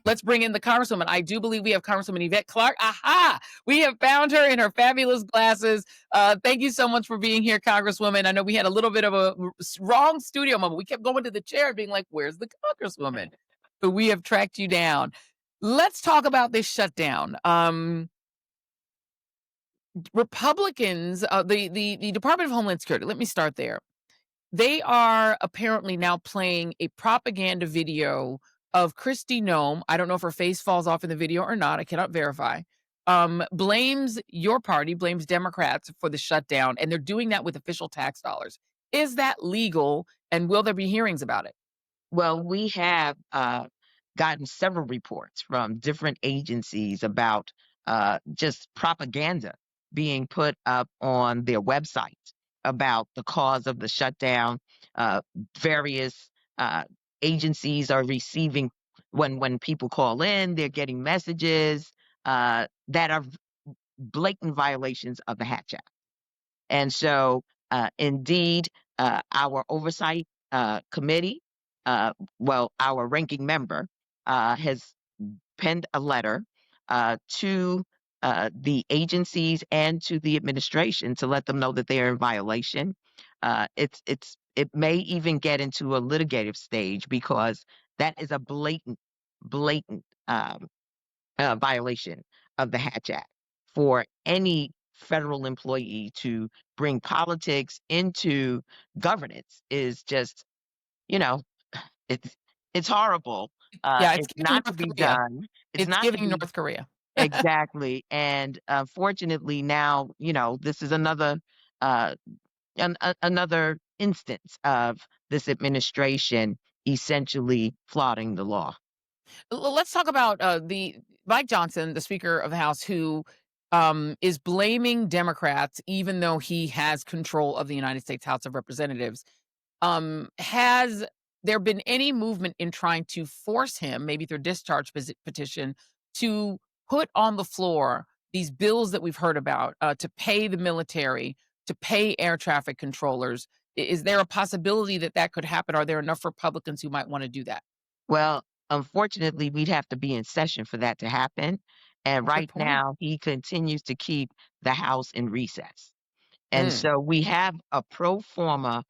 Let's bring in the Congresswoman. I do believe we have Congresswoman Yvette Clarke. Aha! We have found her in her fabulous glasses. Thank you so much for being here, Congresswoman. I know we had a little bit of a wrong studio moment. We kept going to the chair and being like, where's the Congresswoman? But we have tracked you down. Let's talk about this shutdown. Republicans, the Department of Homeland Security, let me start there. They are apparently now playing a propaganda video of Kristi Noem. I don't know if her face falls off in the video or not. I cannot verify. Blames your party, blames Democrats for the shutdown, and they're doing that with official tax dollars. Is that legal, and will there be hearings about it? Well, we have gotten several reports from different agencies about just propaganda being put up on their website about the cause of the shutdown. Various agencies are receiving, when people call in, they're getting messages that are blatant violations of the Hatch Act. And so, indeed, our oversight committee, our ranking member, has penned a letter to the agencies and to the administration to let them know that they are in violation. It may even get into a litigative stage because that is a blatant violation of the Hatch Act for any federal employee to bring politics into governance is just, you know, it's it's horrible. Yeah, it's It's giving not to North be Korea. done. It's It's not to giving be North Korea. exactly. And unfortunately, now this is uh, another instance of this administration essentially flaunting the law. Let's talk about the Mike Johnson, the Speaker of the House, who is blaming Democrats, even though he has control of the United States House of Representatives. Has there been any movement in trying to force him, maybe through discharge petition, to put on the floor these bills that we've heard about to pay the military, to pay air traffic controllers? Is there a possibility that that could happen? Are there enough Republicans who might want to do that? Well, unfortunately, we'd have to be in session for that to happen. And Good right point. now, he continues to keep the House in recess. And Mm. so we have a pro forma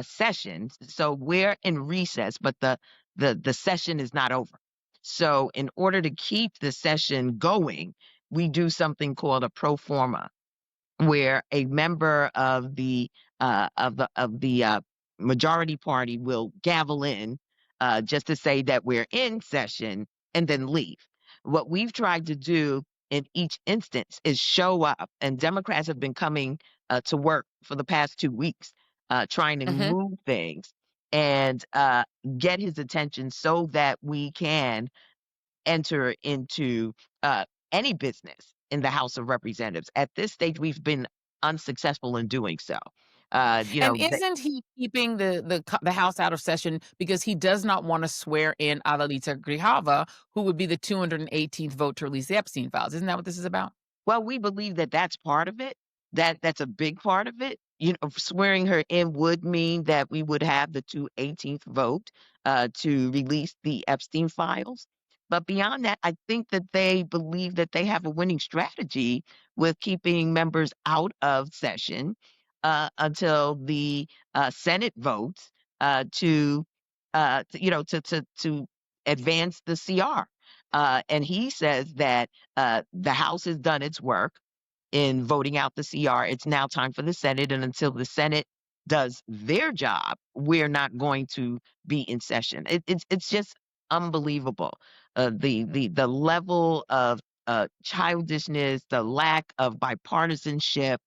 session. So we're in recess, but the session is not over. So in order to keep the session going, we do something called a pro forma, where a member of the majority party will gavel in just to say that we're in session and then leave. What we've tried to do in each instance is show up, and Democrats have been coming to work for the past 2 weeks, trying to Hmm. move things and get his attention so that we can enter into any business in the House of Representatives. At this stage, we've been unsuccessful in doing so. Uh, you And know, th- isn't he keeping the House out of session because he does not want to swear in Adelita Grijalva, who would be the 218th vote to release the Epstein files? Isn't that what this is about? well, we believe that that's part of it. That's a big part of it. Swearing her in would mean that we would have the 218th vote to release the Epstein files. But beyond that, I think that they believe that they have a winning strategy with keeping members out of session until the Senate votes to advance the CR. And he says that the House has done its work in voting out the CR. It's now time for the Senate. And until the Senate does their job, we're not going to be in session. It's just unbelievable. The level of childishness, the lack of bipartisanship.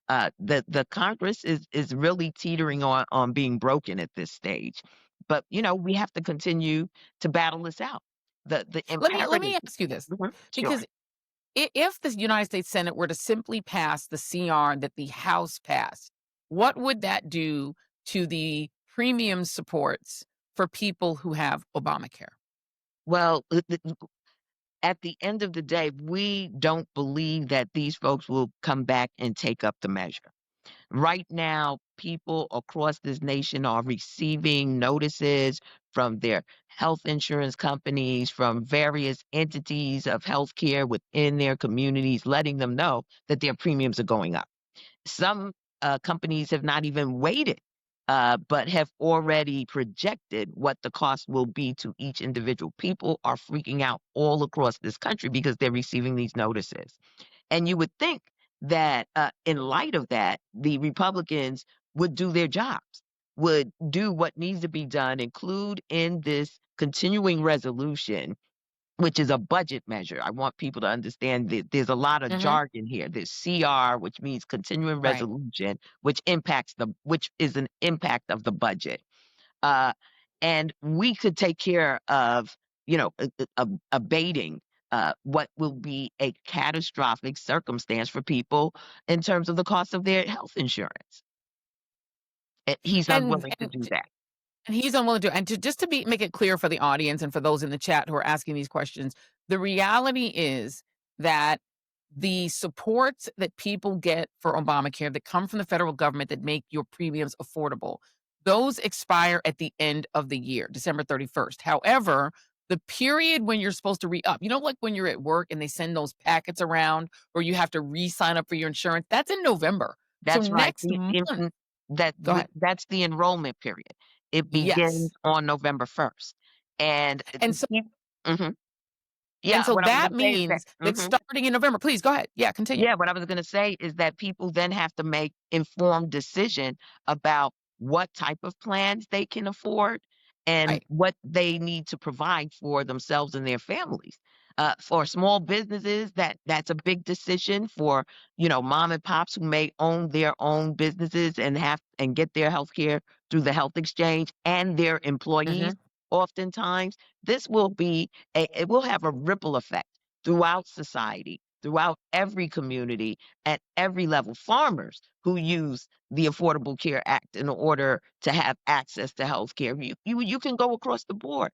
The Congress is really teetering on being broken at this stage. But we have to continue to battle this out. The Let me imperative. ask you this, Mhm, sure. because if the United States Senate were to simply pass the CR that the House passed, what would that do to the premium supports for people who have Obamacare? Well, at the end of the day, we don't believe that these folks will come back and take up the measure. Right now, people across this nation are receiving notices from their health insurance companies, from various entities of healthcare within their communities, letting them know that their premiums are going up. Some companies have not even waited, but have already projected what the cost will be to each individual. People are freaking out all across this country because they're receiving these notices. And you would think that in light of that, the Republicans would do their jobs, would do what needs to be done, include in this continuing resolution, which is a budget measure. I want people to understand that there's a lot of Hmm. jargon here. There's CR, which means continuing Right. resolution, which is an impact of the budget. Uh, and we could take care of, abating what will be a catastrophic circumstance for people in terms of the cost of their health insurance. And he's And unwilling to and do that. And he's unwilling to, and to just to be make it clear for the audience and for those in the chat who are asking these questions, the reality is that the supports that people get for Obamacare that come from the federal government that make your premiums affordable, those expire at the end of the year, December 31st. However, the period when you're supposed to re-up, like when you're at work and they send those packets around or you have to re-sign up for your insurance, that's in November. So That's right. next month, go ahead. That's the enrollment period. It begins Yes. on November 1st. And And so mhm. And Yeah, so what I was that gonna say is that means that starting in November, please go ahead. Yeah, continue. yeah, what I was gonna say is that people then have to make informed decision about what type of plans they can afford and Right. what they need to provide for themselves and their families. For small businesses, that's a big decision for, mom and pops who may own their own businesses and get their health care through the health exchange and their employees. Mhm. Oftentimes, it will have a ripple effect throughout society, throughout every community, at every level. Farmers who use the Affordable Care Act in order to have access to health care. You can go across the board.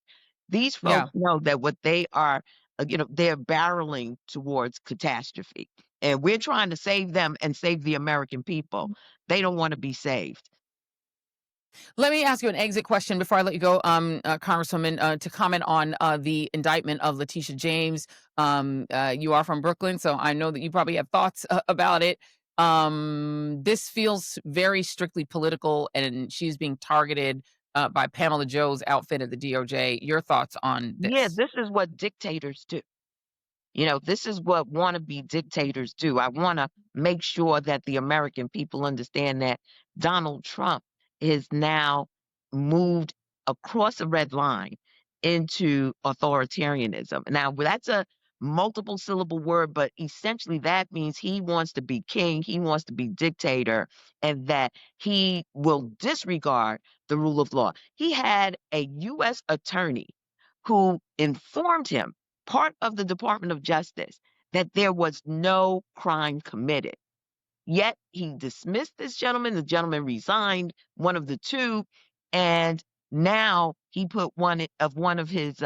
These Yeah. folks know that what they are, they're barreling towards catastrophe. And we're trying to save them and save the American people. They don't want to be saved. Let me ask you an exit question before I let you go, Congresswoman, to comment on the indictment of Letitia James. You are from Brooklyn, so I know that you probably have thoughts about it. This feels very strictly political, and she's being targeted by Pamela Joe's outfit at the DOJ. Your thoughts on Yeah, this? this is what dictators do. This is what wannabe dictators do. I want to make sure that the American people understand that Donald Trump is now moved across a red line into authoritarianism. Now, that's a multiple syllable word, but essentially that means he wants to be king, he wants to be dictator, and that he will disregard the rule of law. He had a U.S. attorney who informed him, part of the Department of Justice, that there was no crime committed. Yet he dismissed this gentleman. The gentleman resigned, one of the two, and now he put one of his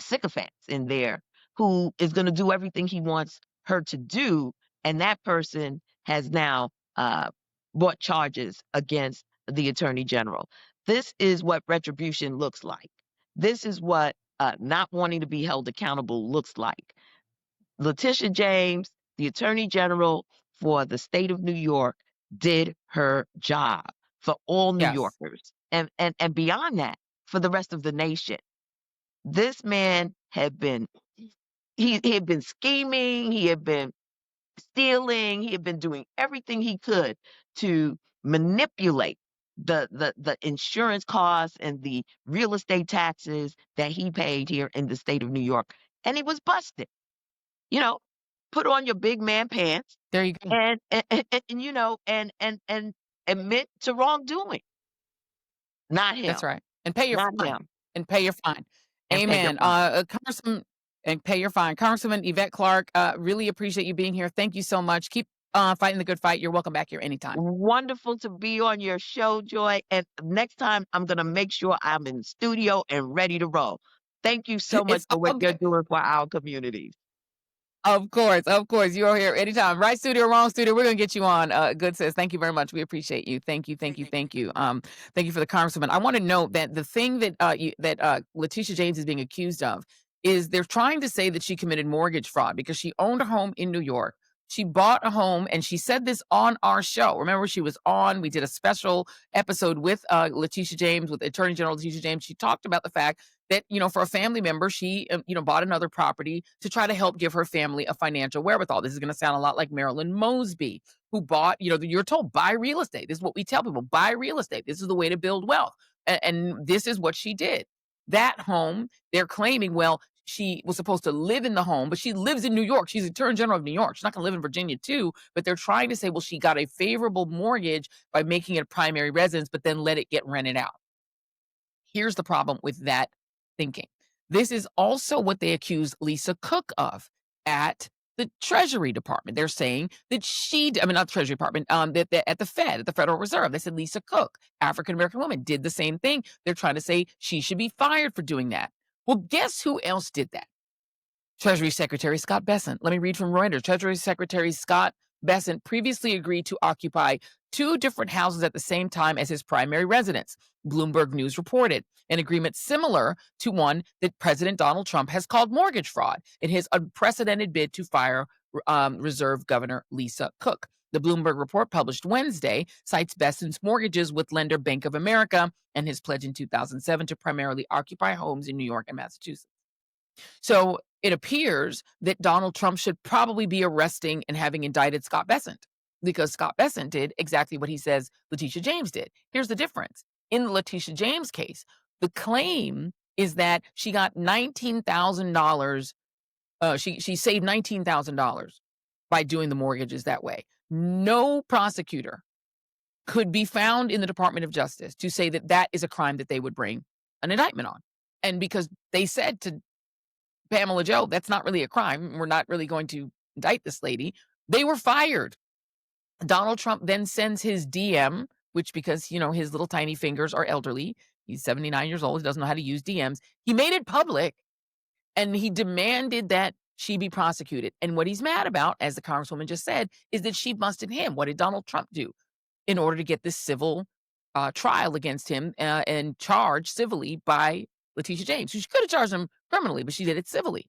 sycophants in there who is going to do everything he wants her to do, and that person has now brought charges against the attorney general. This is what retribution looks like. This is what not wanting to be held accountable looks like. Letitia James, the attorney general for the state of New York, did her job for all New Yes. Yorkers, and beyond that, for the rest of the nation. This man had been he had been scheming, he had been stealing, he had been doing everything he could to manipulate the insurance costs and the real estate taxes that he paid here in the state of New York. And he was busted. You know, put on your big man pants There you go. and admit to wrongdoing. Not That's him. right. And pay your Not fine. him. And pay your fine. And pay your Amen. fine. Congressman, and pay your fine. Congresswoman Yvette Clarke, really appreciate you being here. Thank you so much. Keep fighting the good fight. You're welcome back here anytime. Wonderful to be on your show, Joy. And next time, I'm going to make sure I'm in studio and ready to roll. Thank you so much It's for what all you're good. doing for our communities. Of course, of course. You're here anytime. Right studio, wrong studio. We're gonna get you on. Good sis. Thank you very much. We appreciate you. Thank you, thank you, thank you. Thank you for the congresswoman. I want to note that the thing that Letitia James is being accused of is they're trying to say that she committed mortgage fraud because she owned a home in New York. She bought a home, and she said this on our show. Remember, she was on. We did a special episode with Letitia James, with Attorney General Letitia James. She talked about the fact that, for a family member, she, bought another property to try to help give her family a financial wherewithal. This is going to sound a lot like Marilyn Mosby, who bought, you're told, buy real estate. This is what we tell people, buy real estate. This is the way to build wealth. And this is what she did. That home, they're claiming, well, she was supposed to live in the home, but she lives in New York. She's Attorney General of New York. She's not going to live in Virginia too, but they're trying to say, well, she got a favorable mortgage by making it a primary residence, but then let it get rented out. Here's the problem with that thinking. This is also what they accuse Lisa Cook of at the Treasury Department. They're saying that not the Treasury Department, that at the Fed, at the Federal Reserve, they said Lisa Cook, African-American woman, did the same thing. They're trying to say she should be fired for doing that. Well, guess who else did that? Treasury Secretary Scott Bessent. Let me read from Reuters. Treasury Secretary Scott Bessent previously agreed to occupy 2 different houses at the same time as his primary residence. Bloomberg News reported an agreement similar to one that President Donald Trump has called mortgage fraud in his unprecedented bid to fire Reserve Governor Lisa Cook. The Bloomberg report published Wednesday cites Bessent's mortgages with lender Bank of America and his pledge in 2007 to primarily occupy homes in New York and Massachusetts. So it appears that Donald Trump should probably be arresting and having indicted Scott Bessent, because Scott Bessent did exactly what he says Letitia James did. Here's the difference. In the Letitia James case, the claim is that she got $19,000. She saved $19,000 by doing the mortgages that way. No prosecutor could be found in the Department of Justice to say that that is a crime that they would bring an indictment on. And because they said to Pamela Joe, that's not really a crime, we're not really going to indict this lady, they were fired. Donald Trump then sends his DM, which, because, his little tiny fingers are elderly, he's 79 years old, he doesn't know how to use DMs. He made it public, and he demanded that she be prosecuted. And what he's mad about, as the Congresswoman just said, is that she busted him. What did Donald Trump do in order to get this civil trial against him and charged civilly by Letitia James? She could have charged him criminally, but she did it civilly.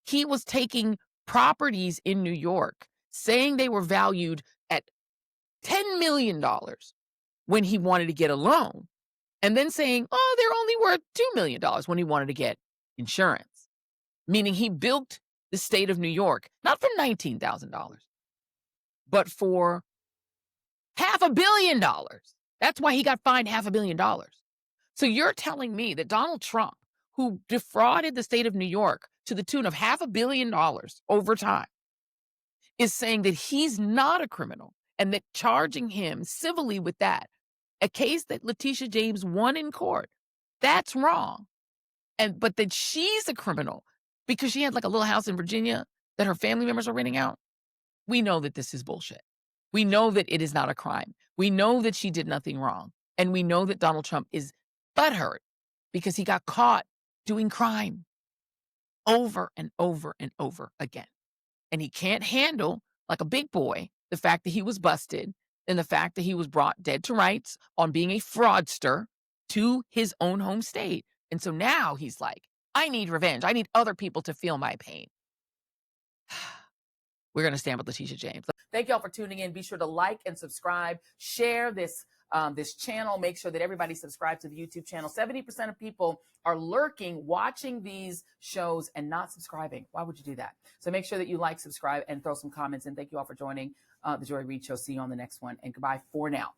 He was taking properties in New York, saying they were valued at $10 million when he wanted to get a loan, and then saying, oh, they're only worth $2 million when he wanted to get insurance. Meaning he built the state of New York, not for $19,000, but for $500 million. That's why he got fined $500 million. So you're telling me that Donald Trump, who defrauded the state of New York to the tune of $500 million over time, is saying that he's not a criminal, and that charging him civilly with that, a case that Letitia James won in court, that's wrong. But that she's a criminal because she had like a little house in Virginia that her family members are renting out. We know that this is bullshit. We know that it is not a crime. We know that she did nothing wrong. And we know that Donald Trump is butthurt because he got caught doing crime over and over and over again. And he can't handle, like a big boy, the fact that he was busted and the fact that he was brought dead to rights on being a fraudster to his own home state. And so now he's like, I need revenge. I need other people to feel my pain. We're going to stand with Letitia James. Thank y'all for tuning in. Be sure to like and subscribe. Share this channel. Make sure that everybody subscribes to the YouTube channel. 70% of people are lurking, watching these shows and not subscribing. Why would you do that? So make sure that you like, subscribe, and throw some comments in. Thank you all for joining the Joy Reid Show. See you on the next one. And goodbye for now.